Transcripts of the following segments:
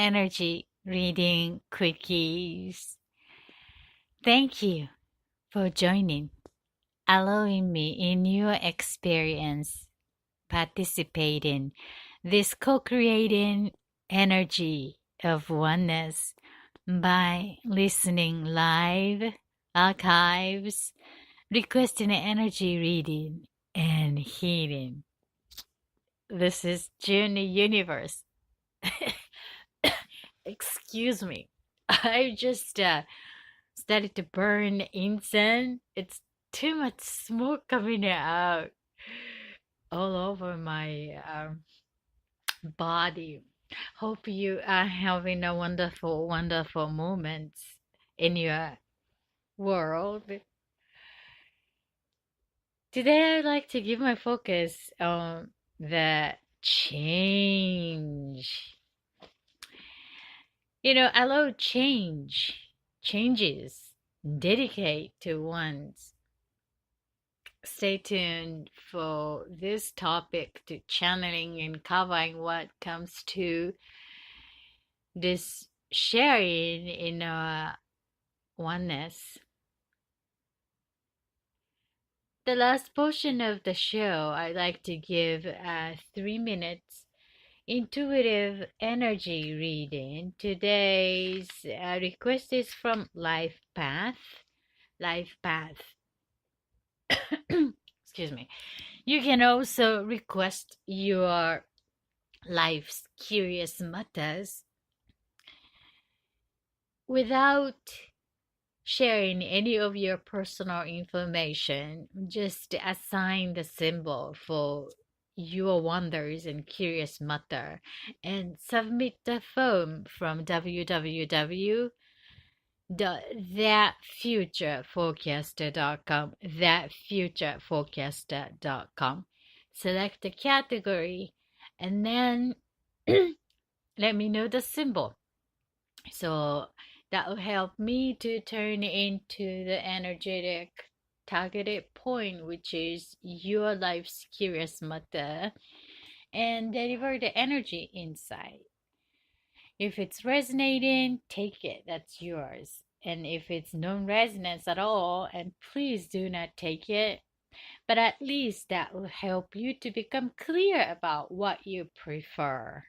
Energy Reading Quickies. Thank you for joining, allowing me in your experience, participating this co-creating energy of oneness by listening live, archives, requesting energy reading, and healing. This is Journey Universe. Excuse me. I just started to burn incense. It's too much smoke coming out all over my body. Hope you are having a wonderful, wonderful moments in your world. Today, I'd like to give my focus on the change. Allow changes, dedicate to one's. Stay tuned for this topic to channeling and covering what comes to this sharing in our oneness. The last portion of the show, I'd like to give 3 minutes intuitive energy reading. Today's request is from Life Path. Life Path. Excuse me. You can also request your life's curious matters without sharing any of your personal information. Just assign the symbol for your wonders and curious matter and submit the form from www.thatfutureforecaster.com. Select the category and then let me know the symbol. So that will help me to turn into the energetic targeted point, which is your life's curious matter, and deliver the energy inside. If it's resonating, take it, that's yours. And if it's non-resonance at all, and please do not take it, but at least that will help you to become clear about what you prefer.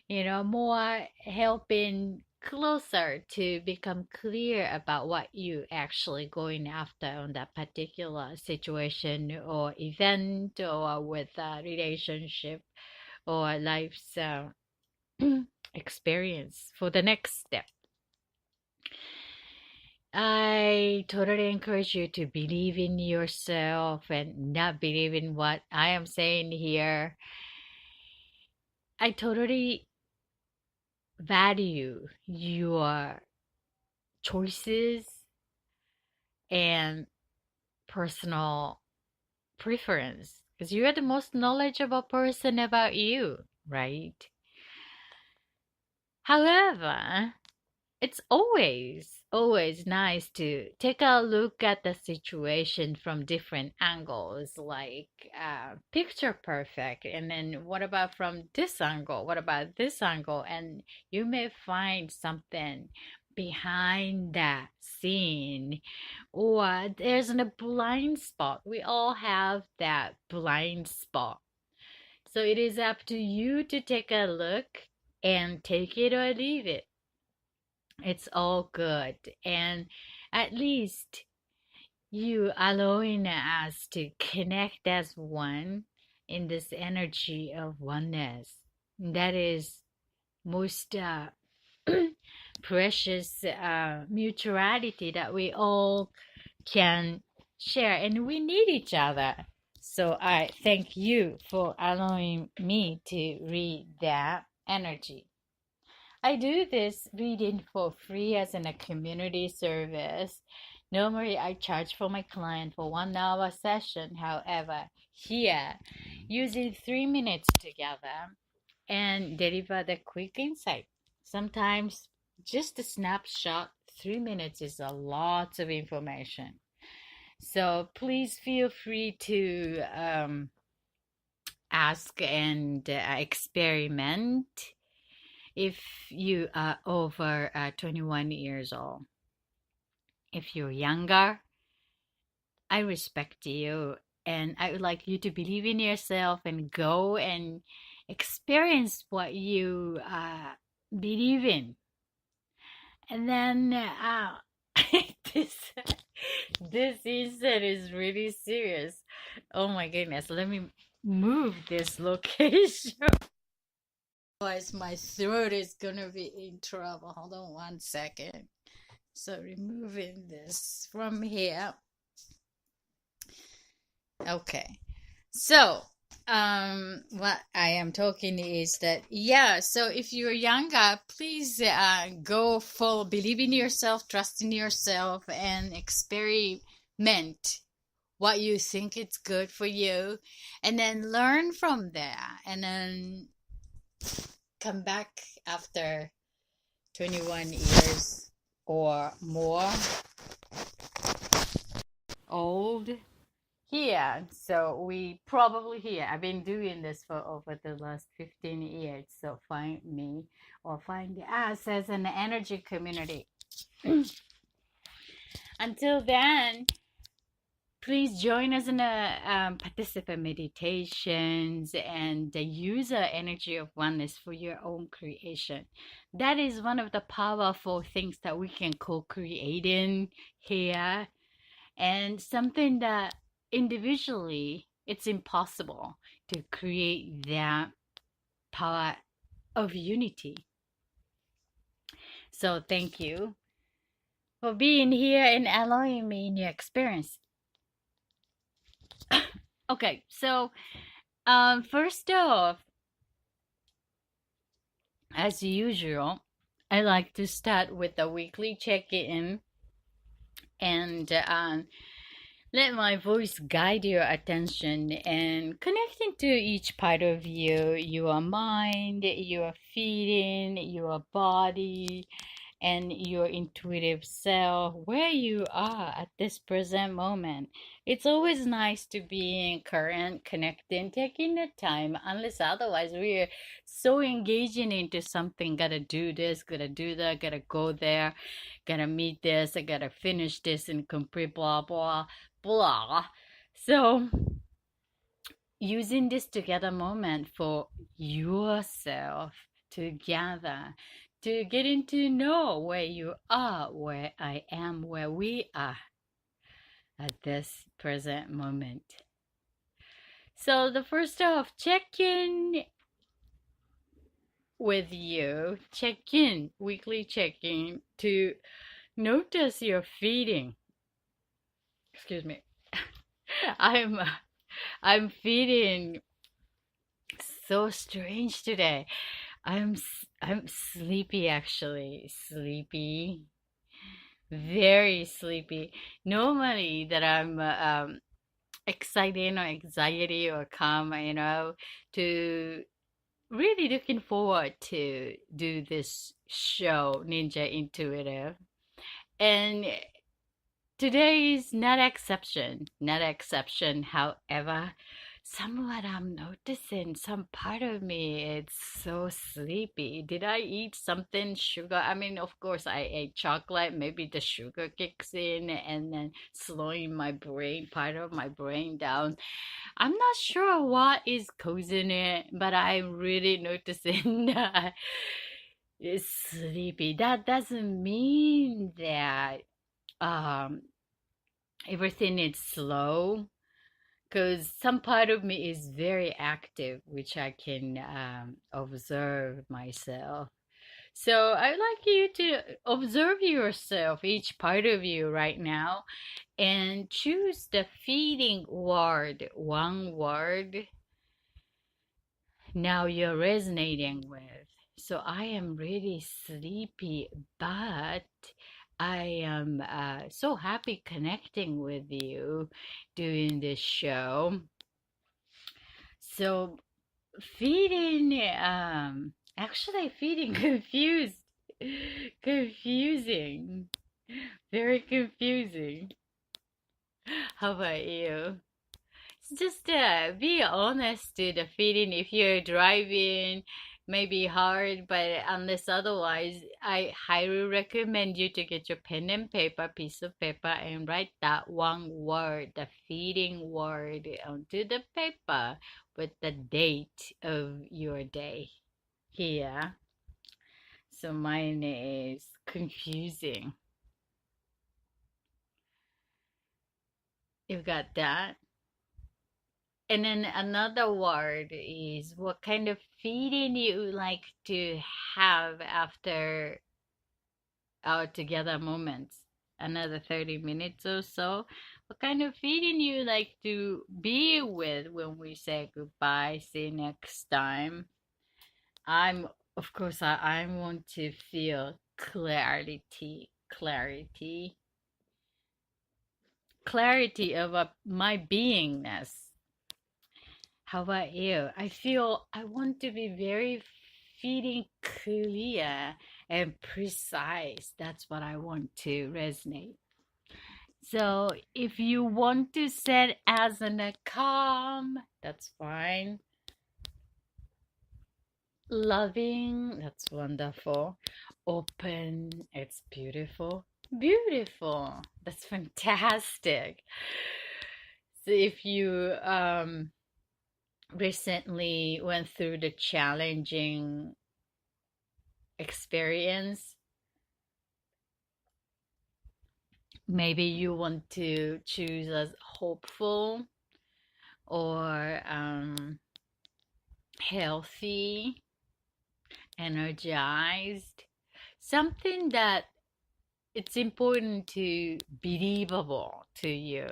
More helping closer to become clear about what you actually going after on that particular situation or event or with a relationship or life's experience for the next step. I totally encourage you to believe in yourself and not believe in what I am saying here. I totally value your choices and personal preference because you are the most knowledgeable person about you, right? However, it's always nice to take a look at the situation from different angles, like picture perfect, and then what about from this angle, what about this angle, and you may find something behind that scene, or there's a blind spot. We all have that blind spot, so it is up to you to take a look and take it or leave it. It's all good. And at least you allowing us to connect as one in this energy of oneness. That is most precious mutuality that we all can share. And we need each other. So I thank you for allowing me to read that energy. I do this reading for free as in a community service. Normally, I charge for my client for 1 hour session. However, here, using 3 minutes together and deliver the quick insight. Sometimes just a snapshot, 3 minutes is a lot of information. So please feel free to ask and experiment. if you are over 21 years old. If you're younger, I respect you, and I would like you to believe in yourself and go and experience what you believe in. And then this this incident is really serious. Oh my goodness, let me move this location. Otherwise, my throat is gonna be in trouble. Hold on one second. So removing this from here. Okay. So, what I am talking is that, yeah, so if you're younger, please go full, believe in yourself, trust in yourself, and experiment what you think it's good for you, and then learn from there, and then come back after 21 years or more old. Here, so we probably here. I've been doing this for over the last 15 years. So find me or find us as an energy community. Until then, please join us in a participant meditations and the user energy of oneness for your own creation. That is one of the powerful things that we can co-create in here, and something that individually it's impossible to create that power of unity. So thank you for being here and allowing me in your experience. Okay, so first off, as usual, I like to start with a weekly check-in, and let my voice guide your attention and connecting to each part of you, your mind, your feeling, your body, and your intuitive self, where you are at this present moment. It's always nice to be in current, connecting, taking the time, unless otherwise we're so engaging into something, gotta do this, gotta do that, gotta go there, gotta meet this, I gotta finish this and complete blah blah blah. So using this together moment for yourself together to getting to know where you are, where I am, where we are at this present moment. So the first off, check in with you, check in, weekly check in to notice your feeding. Excuse me. I'm I'm feeling so strange today. I'm sleepy actually. Sleepy. Very sleepy. Normally that I'm excited or anxiety or calm, to really looking forward to do this show, Ninja Intuitive. And today is not exception, not exception. However, somewhat I'm noticing some part of me it's so sleepy. Did I eat something sugar? I mean, of course I ate chocolate. Maybe the sugar kicks in and then slowing my brain, part of my brain down. I'm not sure what is causing it, but I'm really noticing that it's sleepy. That doesn't mean that um everything is slow, because some part of me is very active, which I can observe myself. So I'd like you to observe yourself, each part of you right now, and choose the feeding word, one word now you're resonating with. So I am really sleepy, but I am so happy connecting with you doing this show. So feeding, actually feeding confused, confusing, very confusing. How about you? Just be honest to the feeling if you're driving, May be hard, but unless otherwise, I highly recommend you to get your pen and paper, piece of paper, and write that one word, the feeding word, onto the paper with the date of your day. Here. So mine is confusing. You got that? And then another word is what kind of feeling you like to have after our together moments. Another 30 minutes or so. What kind of feeling you like to be with when we say goodbye, see you next time? I'm, of course, I want to feel clarity of my beingness. How about you? I feel I want to be very feeling clear and precise. That's what I want to resonate. So if you want to set as in a calm, that's fine. Loving, that's wonderful. Open, it's beautiful. Beautiful. That's fantastic. So if you recently went through the challenging experience, maybe you want to choose as hopeful or healthy, energized, something that it's important to believable to you.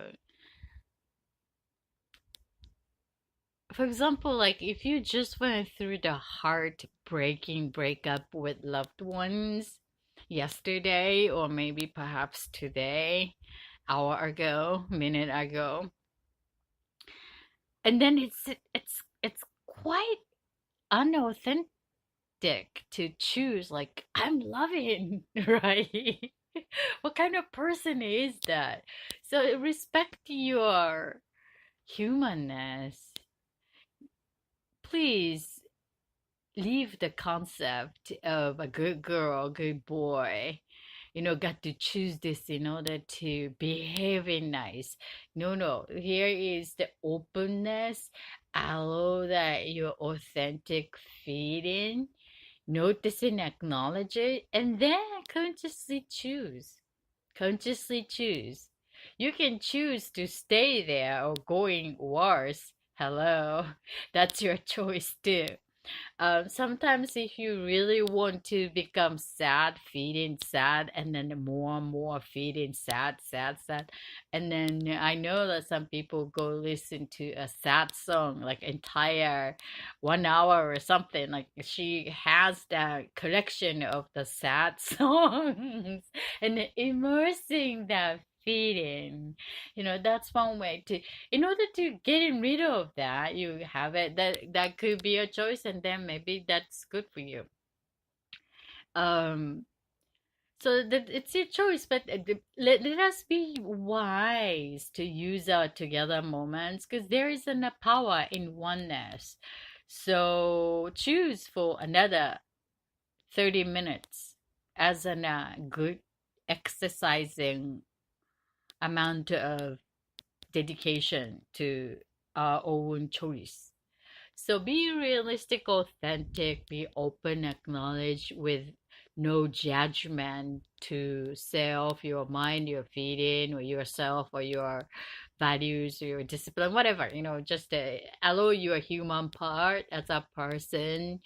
For example, like if you just went through the heartbreaking breakup with loved ones yesterday, or maybe perhaps today, hour ago, minute ago, and then it's quite unauthentic to choose like I'm loving, right? What kind of person is that? So respect your humanness. Please leave the concept of a good girl, good boy, got to choose this in order to behaving nice. No, no. Here is the openness. Allow that your authentic feeling. Notice and acknowledge it, and then consciously choose. Consciously choose. You can choose to stay there or going worse. Hello. That's your choice too. Sometimes if you really want to become sad, feeling sad, and then more and more feeling sad, sad, sad, and then I know that some people go listen to a sad song like entire 1 hour or something. Like she has that collection of the sad songs and immersing that feeling. That's one way to in order to getting rid of that you have it that could be a choice, and then maybe that's good for you. um so that it's your choice, but let us be wise to use our together moments because there is a power in oneness. So choose for another 30 minutes as a good exercising amount of dedication to our own choice. So be realistic, authentic, be open, acknowledge with no judgment to self, your mind, your feeling, or yourself, or your values, or your discipline, whatever, just allow your human part as a person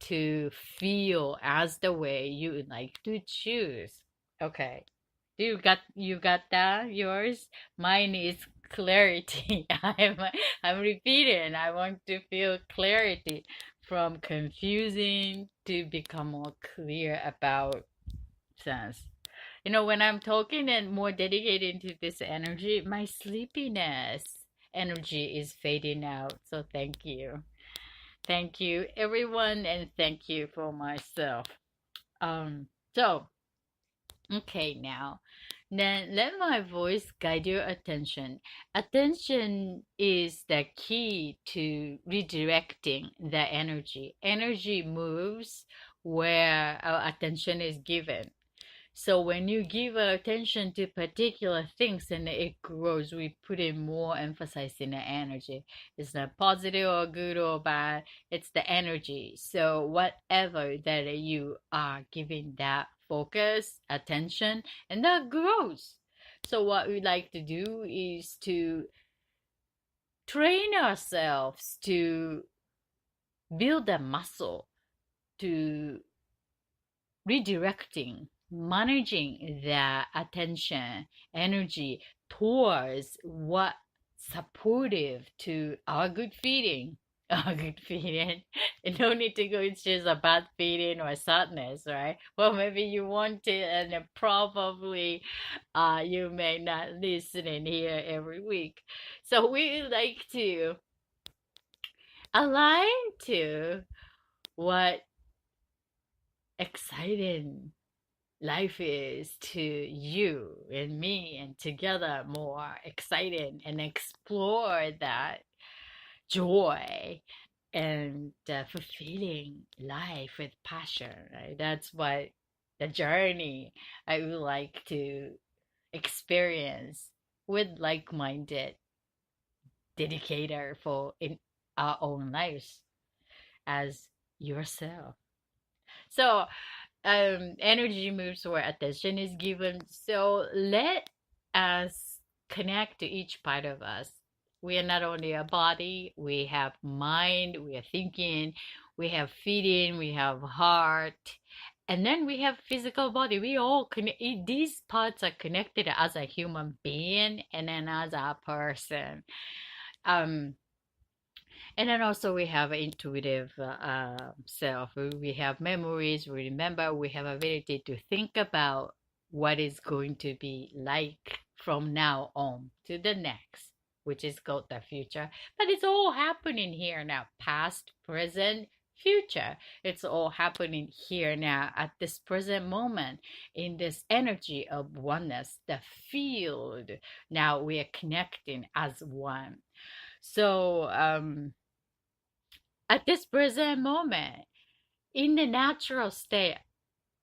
to feel as the way you would like to choose. Okay. You got that? Yours? Mine is clarity. I'm repeating. I want to feel clarity from confusing to become more clear about sense. When I'm talking and more dedicated to this energy, my sleepiness energy is fading out. So thank you. Thank you everyone, and thank you for myself. So okay now. Then let my voice guide your attention. Attention is the key to redirecting the energy. Energy moves where our attention is given. So when you give attention to particular things and it grows, we put in more emphasis in the energy. It's not positive or good or bad. It's the energy. So whatever that you are giving that focus, attention, and that grows. So what we like to do is to train ourselves to build a muscle to redirecting, managing the attention, energy towards what supportive to our good feeling. Our good feeling. You don't need to go, it's just a bad feeling or sadness, right? Well, maybe you want it and probably you may not listen in here every week. So we like to align to what exciting life is to you and me, and together more excited and explore that joy and fulfilling life with passion, right? That's what the journey I would like to experience with like-minded dedicator for in our own lives as yourself. So energy moves where attention is given. So let us connect to each part of us. We are not only a body, we have mind, we are thinking, we have feeling, we have heart, and then we have physical body. We all connect, these parts are connected as a human being and then as a person. Um, and then also we have intuitive self. We have memories. We remember. We have ability to think about what is going to be like from now on to the next, which is called the future. But it's all happening here now. Past, present, future. It's all happening here now at this present moment in this energy of oneness, the field. Now we are connecting as one. So at this present moment, in the natural state,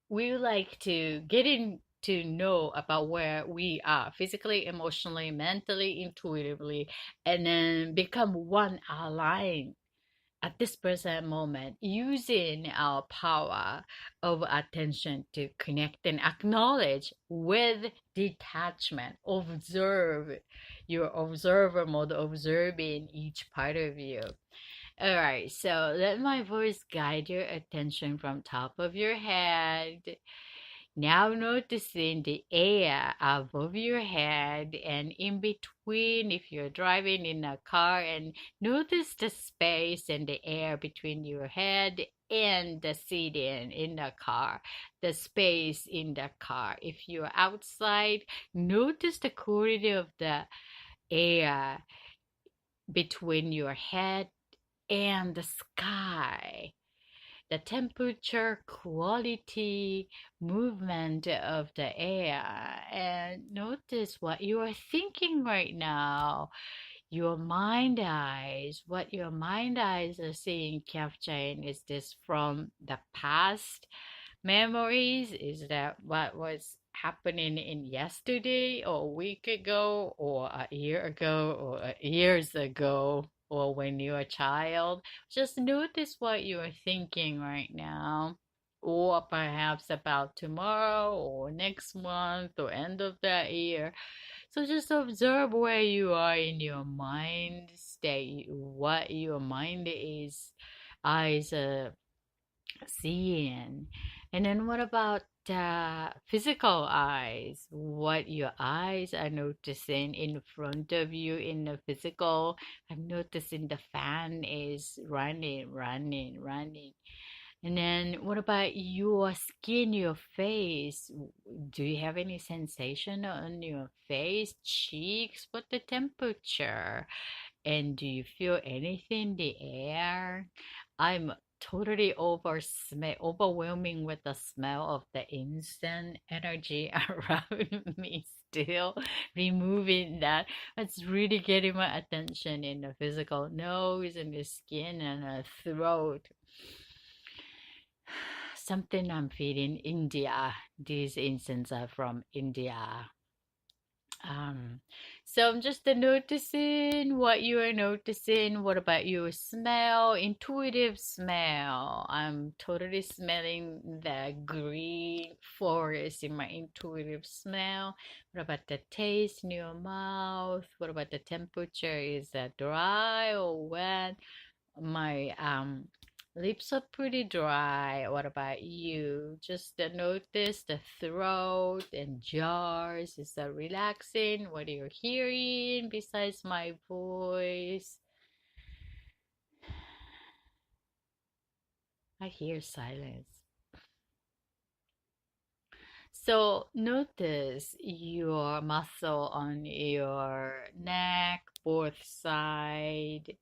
we like to get in to know about where we are physically, emotionally, mentally, intuitively, and then become one aligned at this present moment using our power of attention to connect and acknowledge with detachment. Observe your observer mode, observing each part of you. All right, so let my voice guide your attention from top of your head. Now noticing the air above your head and in between if you're driving in a car, and notice the space and the air between your head and the seating in the car, the space in the car. If you're outside, notice the quality of the air between your head and the sky, the temperature, quality, movement of the air, and notice what you are thinking right now. Your mind eyes, what your mind eyes are seeing, capturing, is this from the past memories? Is that what was happening in yesterday or a week ago or a year ago or years ago or when you were a child? Just notice what you are thinking right now. Or perhaps about tomorrow or next month or end of that year. So just observe where you are in your mind state, what your mind is eyes seeing. And then what about physical eyes? What your eyes are noticing in front of you in the physical. I'm noticing the fan is running, running, running. And then what about your skin, your face? Do you have any sensation on your face, cheeks? What the temperature? And do you feel anything in the air? I'm totally overwhelming with the smell of the incense energy around me still removing that. It's really getting my attention in the physical nose and the skin and the throat. Something I'm feeling India. These incense are from India. Um, so I'm just noticing what you are noticing. What about your smell? Intuitive smell. I'm totally smelling the green forest in my intuitive smell. What about the taste in your mouth? What about the temperature? Is that dry or wet? My lips are pretty dry. What about you? Just notice the throat and jars. Is that relaxing? What are you hearing besides my voice? I hear silence. So notice your muscle on your neck, both side,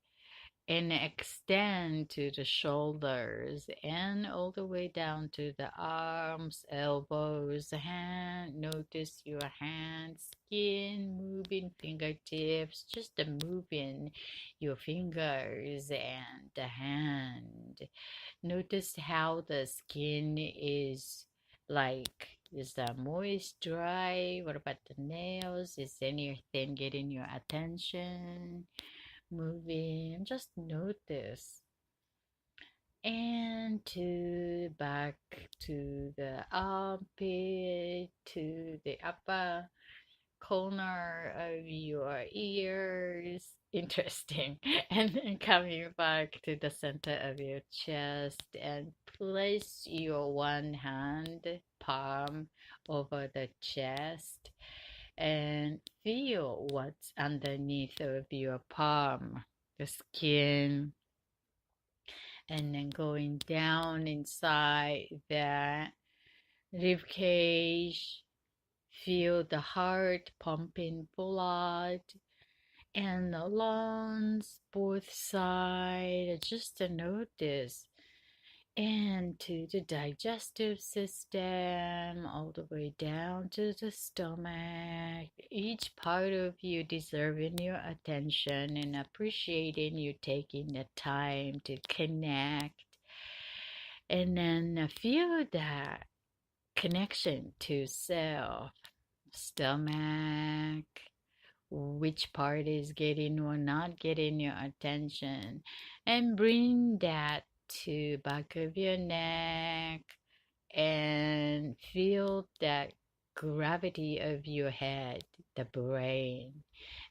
and extend to the shoulders and all the way down to the arms, elbows, hand. Notice your hand, skin, moving fingertips, just the moving your fingers and the hand. Notice how the skin is like. Is that moist, dry? What about the nails? Is anything getting your attention? Moving, just notice. And to back to the armpit, to the upper corner of your ears. Interesting. And then coming back to the center of your chest and place your one hand palm over the chest and feel what's underneath of your palm, the skin, and then going down inside the rib cage. Feel the heart pumping blood and the lungs, both sides. Just to notice and to the digestive system, all the way down to the stomach. Each part of you deserving your attention and appreciating you taking the time to connect. And then feel that connection to self, stomach, which part is getting or not getting your attention, and bring that to back of your neck and feel that gravity of your head, the brain,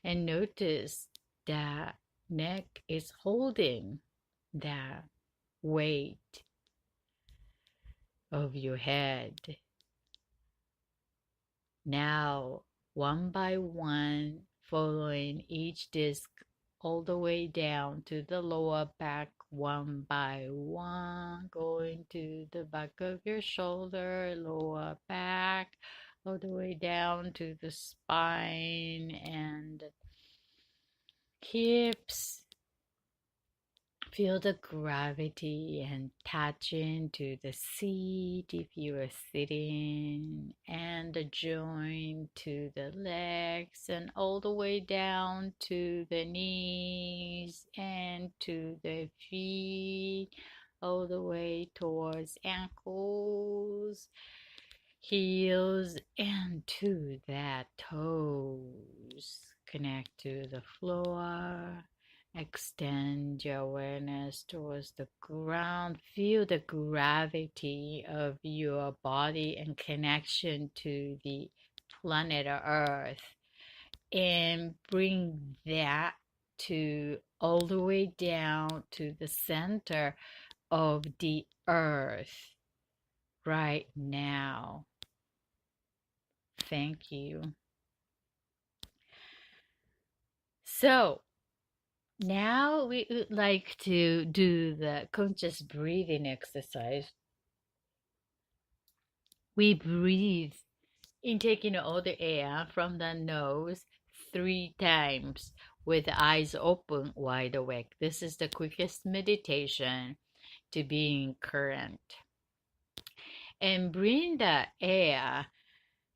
and notice that neck is holding that weight of your head. Now, one by one, following each disc all the way down to the lower back, one by one, going to the back of your shoulder, lower back, all the way down to the spine and hips. Feel the gravity and touching to the seat if you are sitting, and the joint to the legs, and all the way down to the knees and to the feet, all the way towards ankles, heels, and to the toes. Connect to the floor. Extend your awareness towards the ground. Feel the gravity of your body and connection to the planet Earth. And bring that to all the way down to the center of the Earth right now. Thank you. So, now we would like to do the conscious breathing exercise. We breathe in taking all the air from the nose 3 times with eyes open, wide awake. This is the quickest meditation. to being current. And bring the air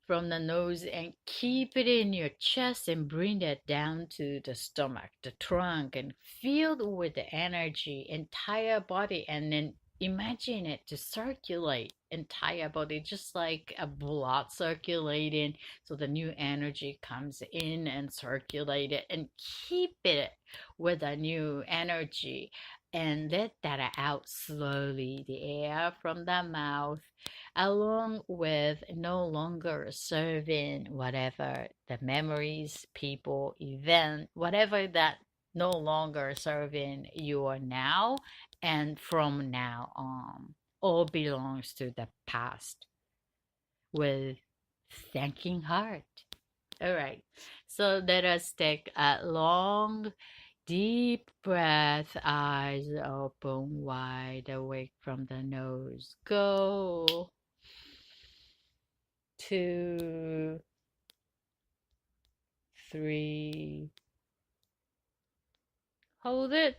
from the nose and keep it in your chest and bring that down to the stomach, the trunk, and filled with the energy, entire body, and then imagine it to circulate entire body just like a blood circulating, so the new energy comes in and circulate it and keep it with a new energy and let that out slowly, the air from the mouth, along with no longer serving whatever the memories, people, event, whatever that no longer serving you are now and from now on. All belongs to the past with thanking heart. All right. So let us take a long, deep breath, eyes open wide awake from the nose. Go. 2, 3. Hold it.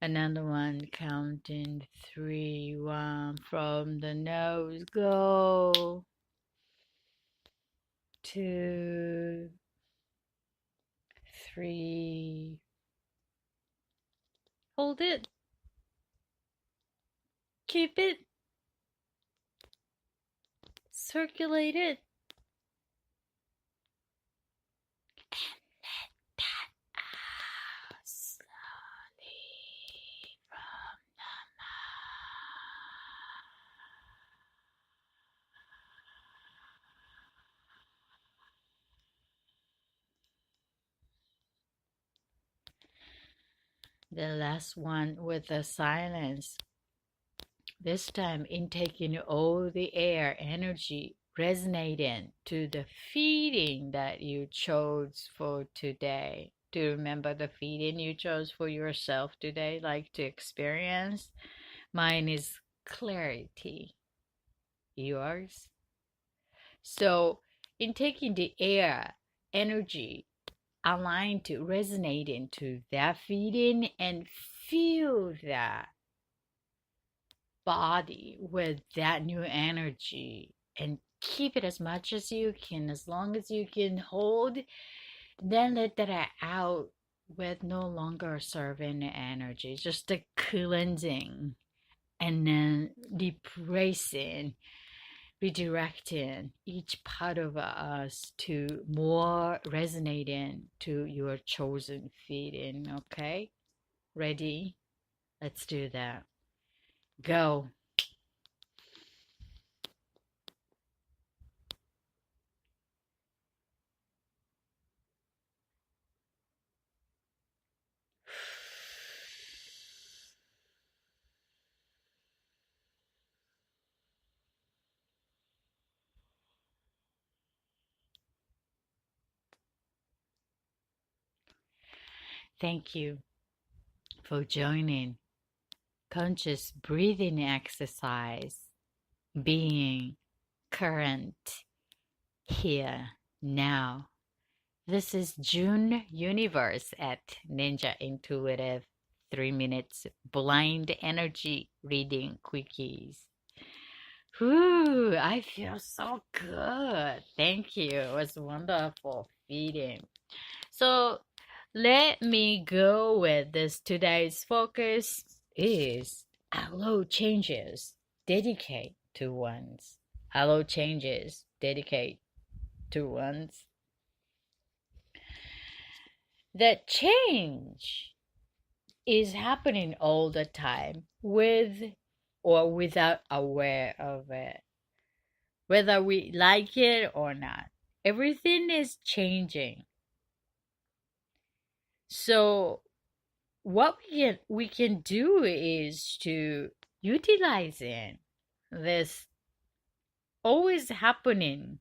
Another one, counting 3, 1 from the nose. Go. 2, 3. Hold it. Keep it. Circulate it. The last one with the silence. This time intaking all the air energy resonating to the feeding that you chose for today. Do you remember the feeding you chose for yourself today, like to experience? Mine is clarity. Yours? So, in taking the air energy aligned to resonating to that feeding and feel that body with that new energy and keep it as much as you can, as long as you can hold, then let that out with no longer serving energy, just the cleansing and then depressing, redirecting each part of us to more resonating to your chosen feeding. Okay, ready? Let's do that. Go. Thank you for joining conscious breathing exercise, being current here now. This is June Universe at Ninja Intuitive 3 minutes blind energy reading quickies. Whew, I feel so good. Thank you. It was wonderful feeding. So let me go with this. Today's focus is allow changes, dedicate to ones. Allow changes, dedicate to ones. That change is happening all the time with or without aware of it. Whether we like it or not, everything is changing. So what we can do is to utilizing this always happening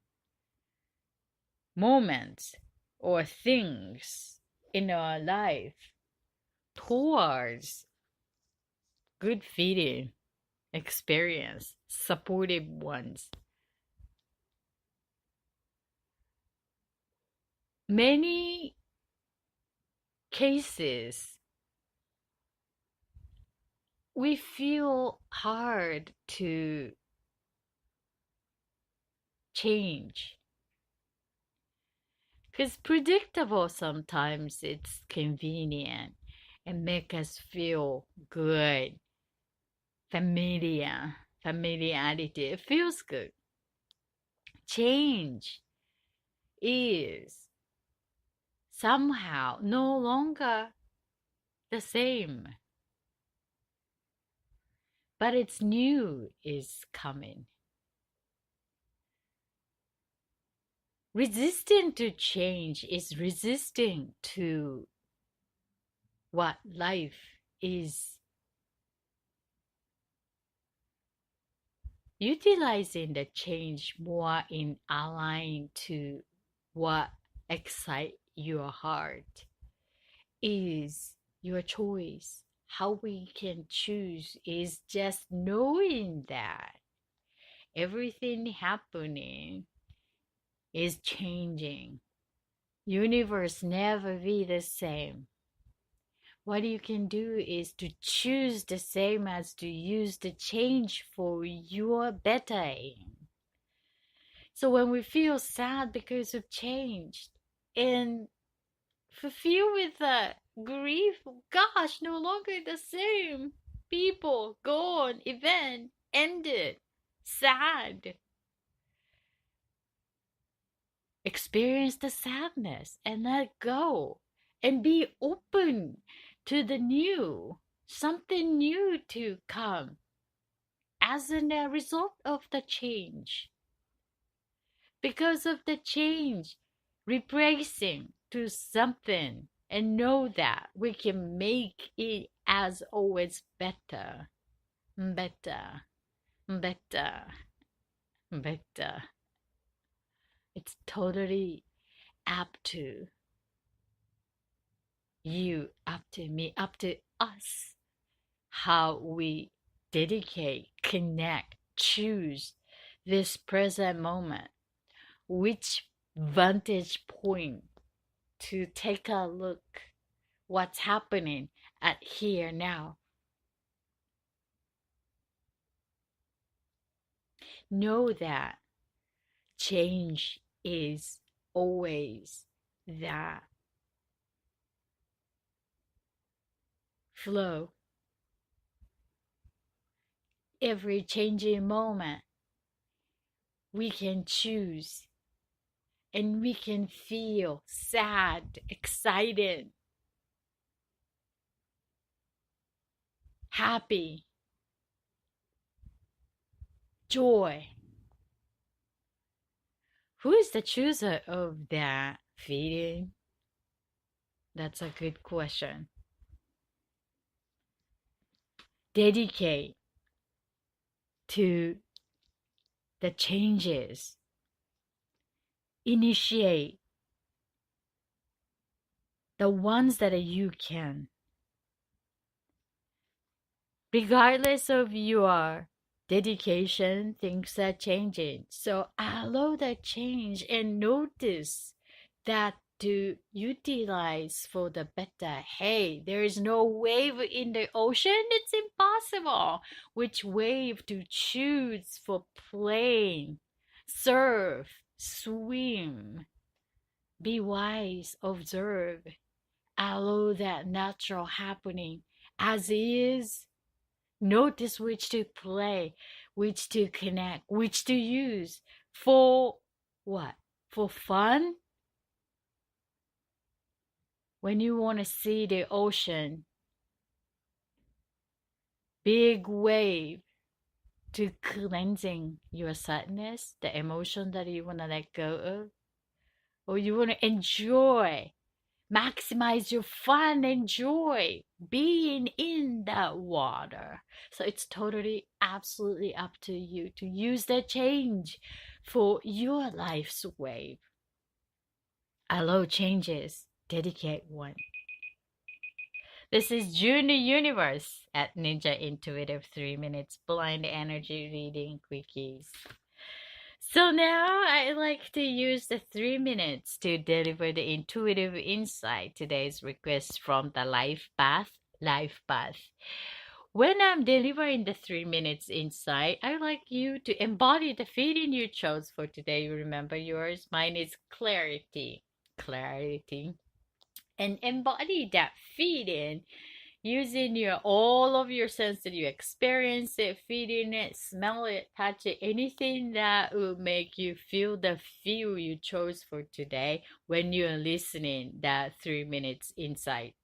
moments or things in our life towards good feeding experience, supportive ones. Many cases we feel hard to change because predictable sometimes it's convenient and make us feel good, familiarity, it feels good. Change is somehow no longer the same, but it's new is coming. Resisting to change is resisting to what life is, utilizing the change more in align to what excites your heart is your choice. How we can choose is just knowing that everything happening is changing. Universe never be the same. What you can do is to choose the same as to use the change for your bettering. So when we feel sad because of change and feel with the grief, gosh, no longer the same. People gone, event ended, sad. Experience the sadness and let go and be open to the new, something new to come as a result of the change. Because of the change, replacing to something and know that we can make it as always better, better, better, better. It's totally up to you, up to me, up to us, how we dedicate, connect, choose this present moment, which vantage point to take a look what's happening at here now. Know that change is always that flow. Every changing moment, we can choose and we can feel sad, excited, happy, joy. Who is the chooser of that feeling? That's a good question. Dedicate to the changes. Initiate the ones that you can. Regardless of your dedication, things are changing. So allow that change and notice that to utilize for the better. Hey, there is no wave in the ocean. It's impossible. Which wave to choose for playing, surf, swim. Be wise, observe, allow that natural happening as is. Notice which to play, which to connect, which to use for what? For fun? When you want to see the ocean, big wave to cleansing your sadness, the emotion that you want to let go of, or you want to enjoy maximize your fun and joy being in that water. So it's totally, absolutely up to you to use that change for your life's wave. Allow changes, dedicate one. This is Junior Universe at Ninja Intuitive 3 Minutes Blind Energy Reading Quickies. So now I like to use the 3 minutes to deliver the intuitive insight. Today's request from the Life Path. Life Path. When I'm delivering the 3 minutes insight, I like you to embody the feeling you chose for today. You remember yours? Mine is clarity. Clarity. And embody that feeling using your all of your senses. You experience it, feeling it, smell it, touch it, anything that will make you feel the feel you chose for today when you're listening that 3 minutes insight.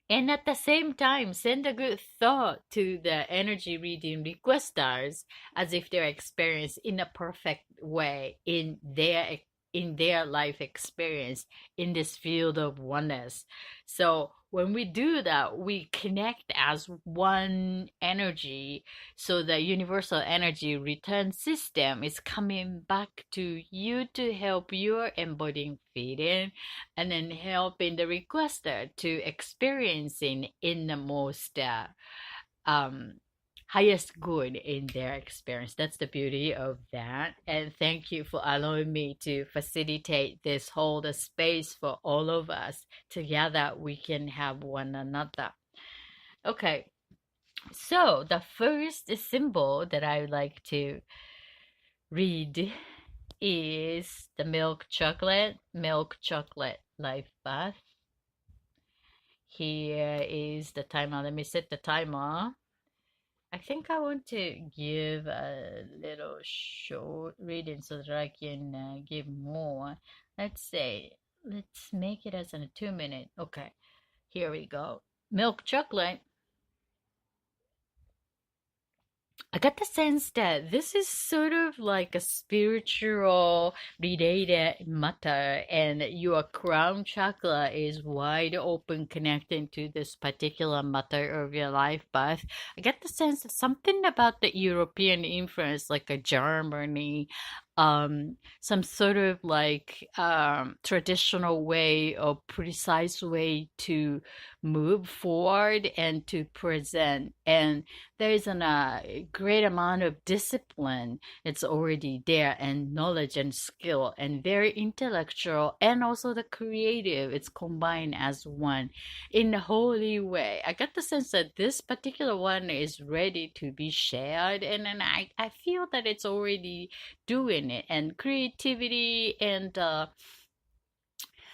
And at the same time, send a good thought to the energy reading requesters as if they're experienced in a perfect way in their life experience in this field of oneness. So when we do that, we connect as one energy. So the universal energy return system is coming back to you to help your embodying feeling and then helping the requester to experiencing in the most um highest good in their experience. That's the beauty of that. And thank you for allowing me to facilitate this, hold a space for all of us. Together we can have one another. Okay, so the first symbol that I would like to read is the milk chocolate life path. Here is the timer. Let me set the timer. I think I want to give a little short reading so that I can give more. Let's make it as a 2 minute. Okay, here we go. Milk chocolate. I got the sense that this is sort of like a spiritual related matter, and your crown chakra is wide open connecting to this particular matter of your life path. I get the sense that something about the European influence, like a Germany, some sort of like traditional way or precise way to move forward and to present. And there is a great amount of discipline. It's already there, and knowledge and skill, and very intellectual, and also the creative. It's combined as one in a holy way. I get the sense that this particular one is ready to be shared, and then I feel that it's already doing it. And creativity and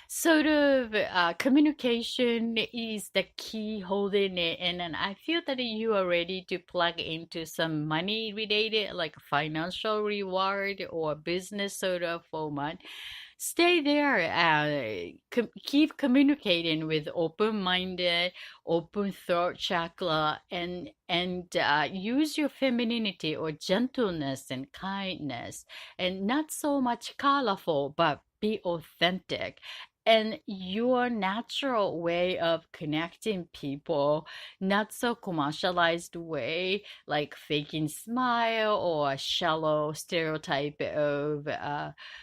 sort of communication is the key holding it. And then I feel that you are ready to plug into some money related, like financial reward or business sort of format. Stay there. Keep communicating with open-minded, open throat chakra, and use your femininity or gentleness and kindness, and not so much colorful, but be authentic. And your natural way of connecting people, not so commercialized way, like faking smile or a shallow stereotype of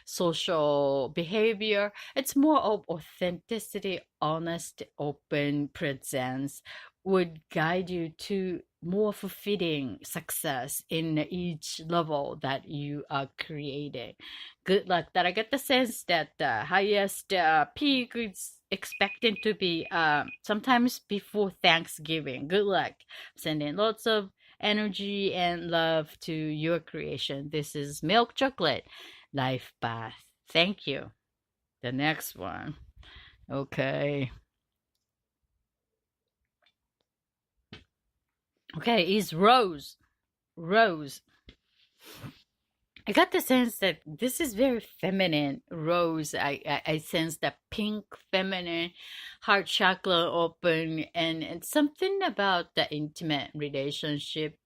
social behavior. It's more of authenticity, honest, open presence would guide you to more fulfilling success in each level that you are creating. Good luck. That I get the sense that the highest peak is expected to be sometimes before Thanksgiving. Good luck. Sending lots of energy and love to your creation. This is Milk Chocolate Life Path. Thank you. The next one. Okay. Okay, is Rose. Rose. I got the sense that this is very feminine. Rose. I sense the pink feminine, heart chakra open, and something about the intimate relationship,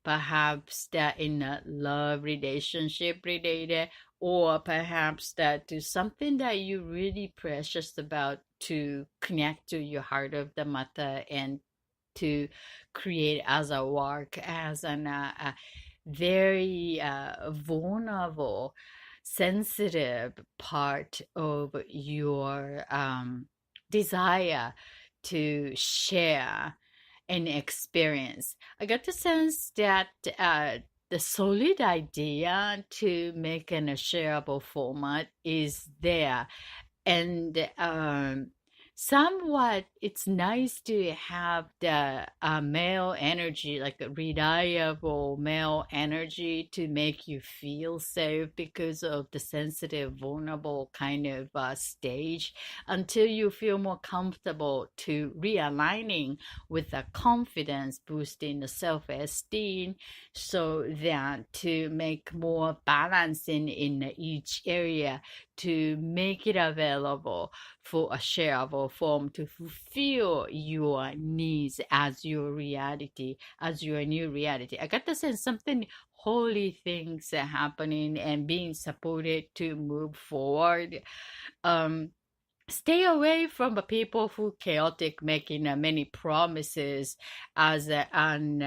perhaps that in a love relationship related, or perhaps that do something that you really precious about to connect to your heart of the matter and to create as a work as an a very vulnerable sensitive part of your desire to share an experience. I got the sense that the solid idea to make an a shareable format is there, and somewhat it's nice to have the male energy, like a reliable male energy, to make you feel safe because of the sensitive vulnerable kind of stage, until you feel more comfortable to realigning with the confidence boosting the self-esteem, so that to make more balancing in each area, to make it available for a shareable form to fulfill your needs as your reality, as your new reality. I got the sense something holy things are happening and being supported to move forward. Um, Stay away from the people who chaotic making many promises as an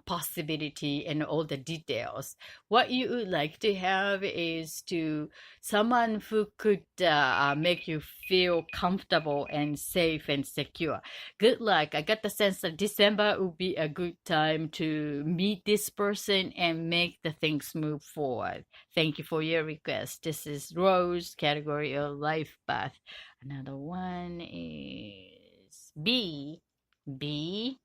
possibility and all the details. What you would like to have is to someone who could make you feel comfortable and safe and secure. Good luck. I got the sense that December would be a good time to meet this person and make the things move forward. Thank you for your request. This is Rose, category of life path. Another one is B. B.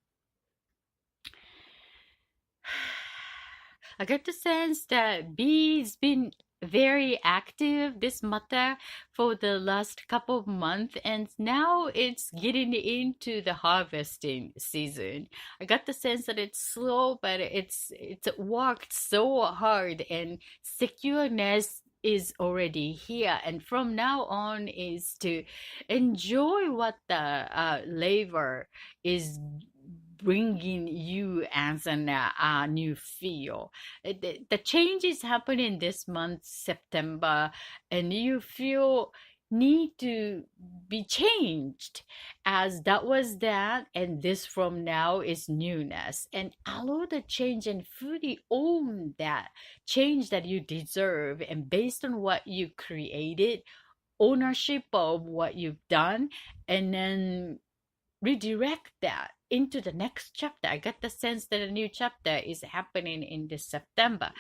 I get the sense that B's been very active this matter for the last couple of months, and now it's getting into the harvesting season. I got the sense that it's slow, but it's worked so hard, and secureness is already here, and from now on is to enjoy what the labor is bringing you as an new feel. The change is happening this month, September, and you feel need to be changed, as that was that, and this from now is newness, and allow the change and fully own that change that you deserve, and based on what you created, ownership of what you've done, and then redirect that into the next chapter. I get the sense that a new chapter is happening in this September.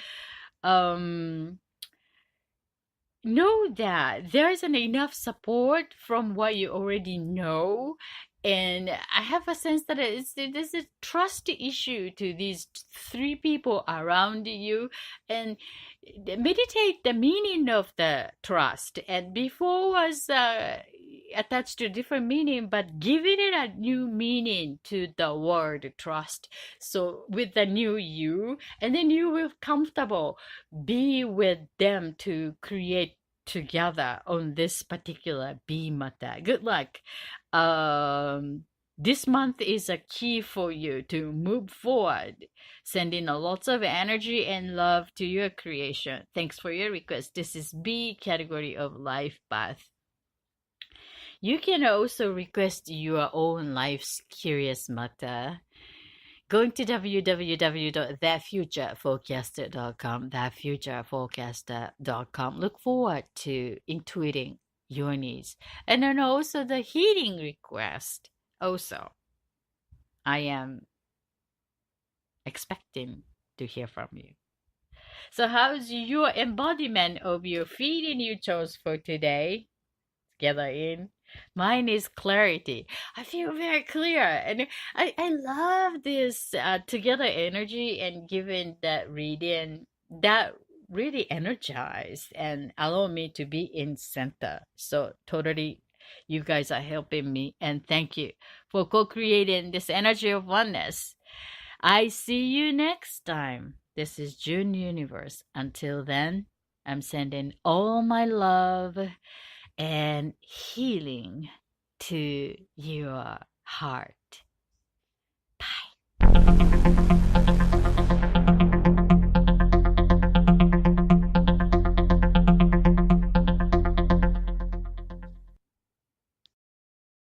Um, know that there isn't enough support from what you already know. And I have a sense that there's a trust issue to these three people around you, and meditate the meaning of the trust. And before was attached to different meaning, but giving it a new meaning to the word trust. So with the new you, and then you will comfortable be with them to create together on this particular B matter. Good luck. This month is a key for you to move forward, sending a lots of energy and love to your creation. Thanks for your request. This is B, category of life path. You can also request your own life's curious matter going to www.thefutureforecaster.com, thefutureforecaster.com. Look forward to intuiting your needs. And then also the healing request. Also, I am expecting to hear from you. So how's your embodiment of your feeling you chose for today? Together in. Mine is clarity. I feel very clear, and I love this together energy, and given that reading that really energized and allow me to be in center. So totally, you guys are helping me, and thank you for co-creating this energy of oneness. I see you next time. This is June Universe. Until then, I'm sending all my love and healing to your heart.